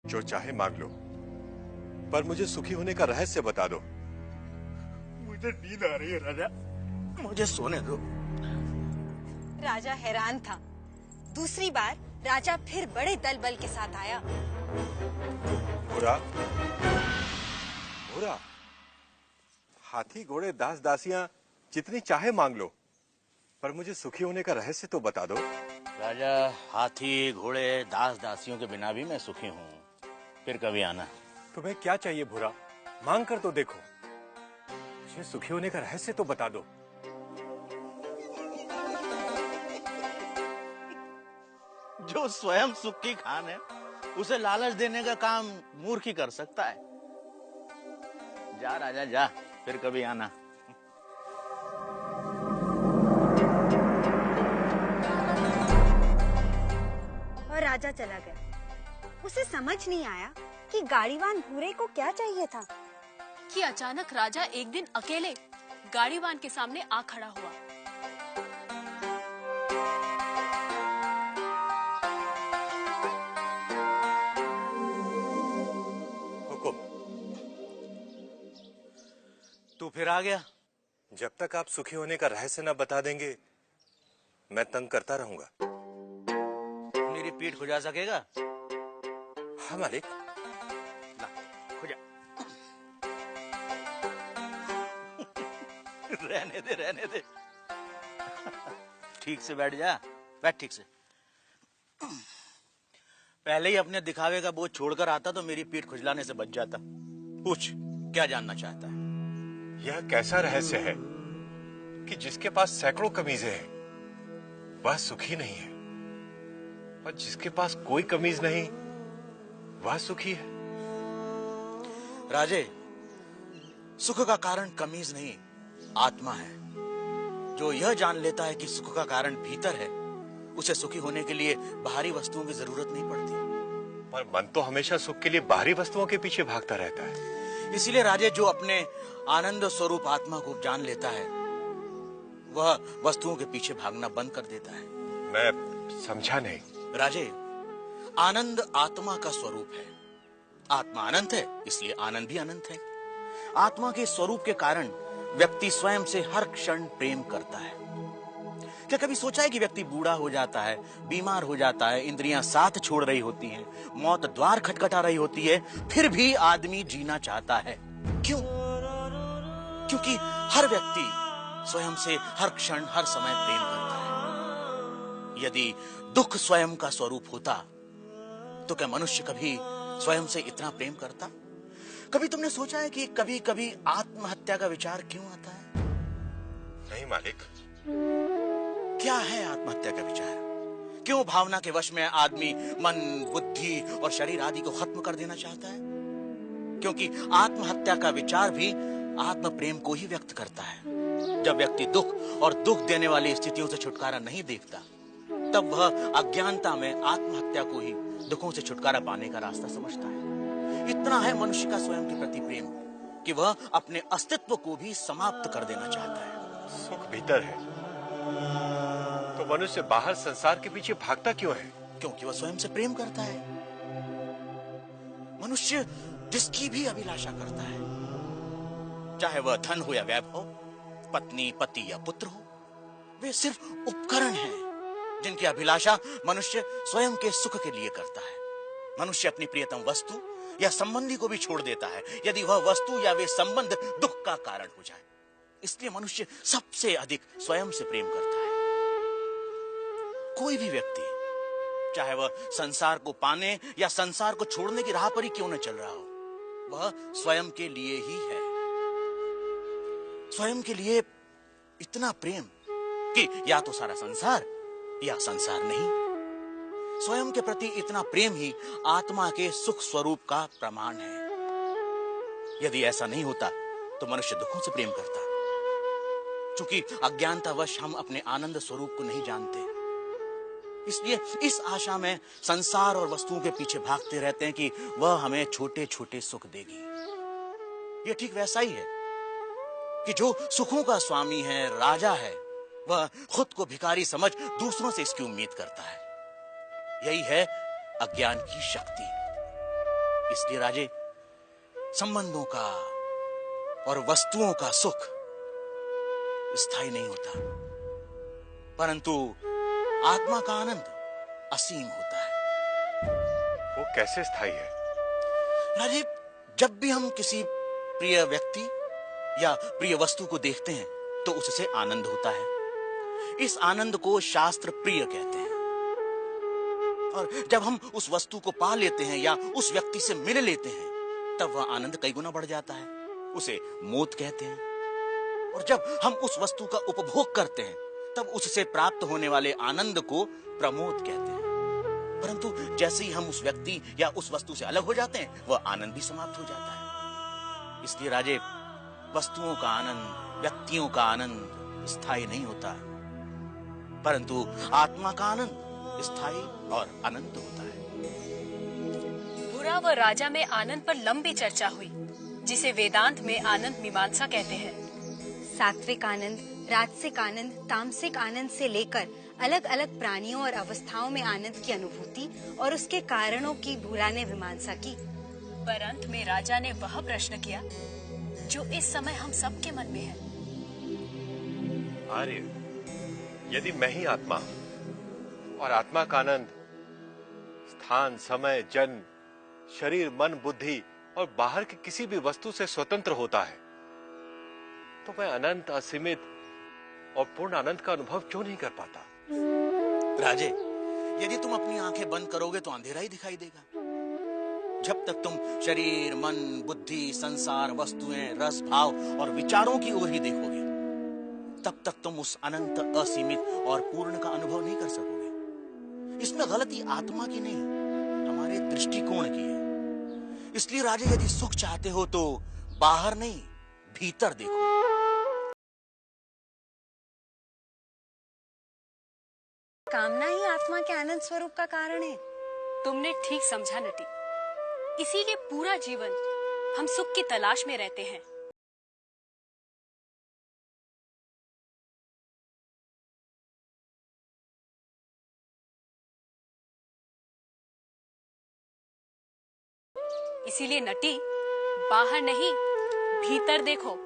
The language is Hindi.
जो चाहे मांग लो, पर मुझे सुखी होने का रहस्य बता दो। मुझे नींद आ रही है राजा, मुझे सोने दो। राजा हैरान था। दूसरी बार राजा फिर बड़े दल बल के साथ आया। भूरा, भूरा, हाथी घोड़े दास दासियां जितनी चाहे मांग लो, पर मुझे सुखी होने का रहस्य तो बता दो। राजा, हाथी घोड़े दास दासियों के बिना भी मैं सुखी हूँ, फिर कभी आना। तुम्हें क्या चाहिए भूरा? मांग कर तो देखो। मुझे सुखी होने का रहस्य तो बता दो। जो स्वयं सुख की खान है, उसे लालच देने का काम मूर्ख ही कर सकता है। जा राजा जा, फिर कभी आना। और राजा चला गया। उसे समझ नहीं आया कि गाड़ीवान भूरे को क्या चाहिए था कि अचानक राजा एक दिन अकेले गाड़ीवान के सामने आ खड़ा हुआ। हुकुम। तू फिर आ गया? जब तक आप सुखी होने का रहस्य न बता देंगे, मैं तंग करता रहूंगा। मेरी पीठ खुजा सकेगा? हाँ मालिक। ला, खुजा। रहने दे, रहने दे। ठीक से बैठ जा, बैठ ठीक से। पहले ही अपने दिखावे का बोझ छोड़कर आता तो मेरी पीठ खुजलाने से बच जाता। पूछ, क्या जानना चाहता है? यह कैसा रहस्य है कि जिसके पास सैकड़ों कमीजें हैं, वह सुखी नहीं है, और जिसके पास कोई कमीज नहीं, वह सुखी है? राजे, सुख का कारण कमीज नहीं, आत्मा है। जो यह जान लेता है कि सुख का कारण भीतर है, उसे सुखी होने के लिए बाहरी वस्तुओं की जरूरत नहीं पड़ती। पर मन तो हमेशा सुख के लिए बाहरी वस्तुओं के पीछे भागता रहता है। इसीलिए राजे, जो अपने आनंद स्वरूप आत्मा को जान लेता है, वह वस्तुओं के पीछे भागना बंद कर देता है। मैं समझा नहीं। राजे, आनंद आत्मा का स्वरूप है। आत्मा अनंत है, इसलिए आनंद भी अनंत है। आत्मा के स्वरूप के कारण व्यक्ति स्वयं से हर क्षण प्रेम करता है। क्या कभी सोचा है कि व्यक्ति बूढ़ा हो जाता है, बीमार हो जाता है, इंद्रियां साथ छोड़ रही होती हैं, मौत द्वार खटखटा रही होती है, फिर भी आदमी जीना चाहता है? क्यों? क्योंकि हर व्यक्ति स्वयं से हर क्षण हर समय प्रेम करता है। यदि दुख स्वयं का स्वरूप होता तो क्या मनुष्य कभी स्वयं से इतना प्रेम करता? कभी तुमने सोचा है कि कभी कभी आत्महत्या का विचार क्यों आता है? नहीं मालिक। क्या है आत्महत्या का विचार? क्यों भावना के वश में आदमी मन, बुद्धि और शरीर आदि को खत्म कर देना चाहता है? क्योंकि आत्महत्या का विचार भी आत्म प्रेम को ही व्यक्त करता है। जब व्यक्ति दुख और दुख देने वाली स्थितियों से छुटकारा नहीं देखता, तब वह अज्ञानता में आत्महत्या को ही दुखों से छुटकारा पाने का रास्ता समझता है। इतना है मनुष्य का स्वयं के प्रति प्रेम कि वह अपने अस्तित्व को भी समाप्त कर देना चाहता है। सुख भीतर है, तो मनुष्य बाहर संसार के पीछे भागता क्यों है? क्योंकि वह स्वयं से प्रेम करता है। मनुष्य जिसकी भी अभिलाषा करता है, चाहे वह धन हो या वैभव, पत्नी, पति या पुत्र हो, वे सिर्फ उपकरण हैं जिनकी अभिलाषा मनुष्य स्वयं के सुख के लिए करता है। मनुष्य अपनी प्रियतम वस्तु या संबंधी को भी छोड़ देता है यदि वह वस्तु या वे संबंध दुख का कारण हो जाए। इसलिए मनुष्य सबसे अधिक स्वयं से प्रेम करता है। कोई भी व्यक्ति, चाहे वह संसार को पाने या संसार को छोड़ने की राह पर ही क्यों न चल रहा हो, वह स्वयं के लिए ही है। स्वयं के लिए इतना प्रेम कि या तो सारा संसार या संसार नहीं। स्वयं के प्रति इतना प्रेम ही आत्मा के सुख स्वरूप का प्रमाण है। यदि ऐसा नहीं होता तो मनुष्य दुखों से प्रेम करता। चूंकि अज्ञानतावश हम अपने आनंद स्वरूप को नहीं जानते, इसलिए इस आशा में संसार और वस्तुओं के पीछे भागते रहते हैं कि वह हमें छोटे छोटे सुख देगी। यह ठीक वैसा ही है कि जो सुखों का स्वामी है, राजा है, वह खुद को भिखारी समझ दूसरों से इसकी उम्मीद करता है। यही है अज्ञान की शक्ति। इसलिए राजे, संबंधों का और वस्तुओं का सुख स्थायी नहीं होता, परंतु आत्मा का आनंद असीम होता है। वो कैसे स्थायी है? राजीव, जब भी हम किसी प्रिय व्यक्ति या प्रिय वस्तु को देखते हैं तो उससे आनंद होता है। इस आनंद को शास्त्र प्रिय कहते हैं। और जब हम उस वस्तु को पा लेते हैं या उस व्यक्ति से मिल लेते हैं तब वह आनंद कई गुना बढ़ जाता है। उसे मोद कहते हैं। और जब हम उस वस्तु का उपभोग करते हैं तब उससे प्राप्त होने वाले आनंद को प्रमोद कहते हैं। परंतु जैसे ही हम उस व्यक्ति या उस वस्तु से अलग हो जाते हैं वह आनंद भी समाप्त हो जाता है। इसलिए राजे, वस्तुओं का आनंद, व्यक्तियों का आनंद स्थायी नहीं होता, परंतु आत्मा का आनंद स्थायी और अनंत होता है। बुरा व राजा में आनंद पर लंबी चर्चा हुई, जिसे वेदांत में आनंद मीमांसा कहते हैं। सात्विक आनंद, राजसिक आनंद, तामसिक आनंद से लेकर अलग अलग प्राणियों और अवस्थाओं में आनंद की अनुभूति और उसके कारणों की भूरा ने मीमांसा की। पर अंत में राजा ने वह प्रश्न किया जो इस समय हम सबके मन में है। आर्य, यदि मैं ही आत्मा हूं और आत्मा का आनंद स्थान, समय, जन्म, शरीर, मन, बुद्धि और बाहर की किसी भी वस्तु से स्वतंत्र होता है, तो मैं अनंत, असीमित और पूर्ण आनंद का अनुभव क्यों नहीं कर पाता? राजे, यदि तुम अपनी आंखें बंद करोगे तो अंधेरा ही दिखाई देगा। जब तक तुम शरीर, मन, बुद्धि, संसार, वस्तुएं, रस, भाव और विचारों की ओर ही देखोगे तब तक तुम उस अनंत, असीमित और पूर्ण का अनुभव नहीं कर सकोगे। इसमें गलती आत्मा की नहीं, हमारे दृष्टिकोण की है। इसलिए राजे, यदि सुख चाहते हो तो बाहर नहीं, भीतर देखो। कामना ही आत्मा के आनंद स्वरूप का कारण है। तुमने ठीक समझा नटी। इसीलिए पूरा जीवन हम सुख की तलाश में रहते हैं। इसीलिए नटी, बाहर नहीं, भीतर देखो।